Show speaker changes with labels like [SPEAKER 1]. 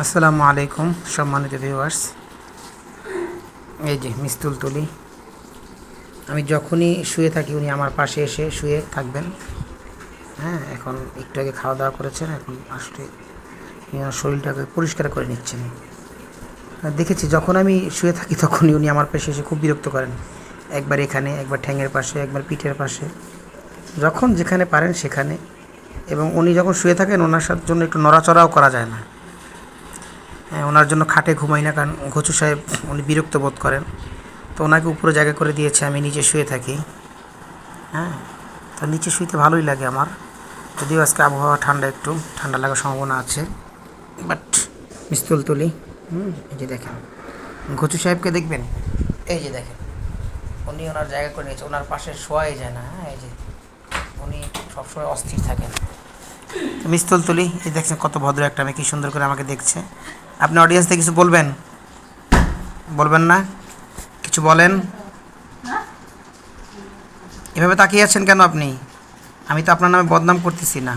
[SPEAKER 1] আসসালামু আলাইকুম সম্মানিত ভিউয়ার্স। এই যে মিস্তুল তুলি, আমি যখনই শুয়ে থাকি উনি আমার পাশে এসে শুয়ে থাকবেন। হ্যাঁ, এখন একটু আগে খাওয়া দাওয়া করেছেন, এখন আসলে শরীরটাকে পরিষ্কার করে নিচ্ছেন। দেখেছি যখন আমি শুয়ে থাকি তখনই উনি আমার পাশে এসে খুব বিরক্ত করেন, একবার এখানে, একবার ঠ্যাঙের পাশে, একবার পিঠের পাশে, যখন যেখানে পারেন সেখানে। এবং উনি যখন শুয়ে থাকেন ওনার সাথে জন্য একটু নড়াচড়াও করা যায় না। হ্যাঁ, ওনার জন্য খাটে ঘুমাই না, কারণ ঘচু সাহেব উনি বিরক্ত বোধ করেন। তো ওনাকে উপরে জায়গা করে দিয়েছে, আমি নিচে শুয়ে থাকি। হ্যাঁ, তো নিচে শুইতে ভালোই লাগে আমার, যদিও আজকে আবহাওয়া ঠান্ডা, একটু ঠান্ডা লাগার সম্ভাবনা আছে। বাট মিস্তুল তুলি, এই যে দেখেন ঘচু সাহেবকে দেখবেন, এই যে দেখেন উনি ওনার জায়গা করে নিয়েছে, ওনার পাশে শোয়াই যায় না। হ্যাঁ, এই যে উনি সবসময় অস্থির থাকেন। মিস্তুল তুলি, এই দেখছেন কত ভদ্র একটা মেয়ে, কি সুন্দর করে আমাকে দেখছে। আপনি অডিয়েন্সকে কিছু বলবেন? বলবেন না? কিছু বলেন। এভাবে তাকিয়ে আছেন কেন আপনি? আমি তো আপনার নামে বদনাম করতেছি না।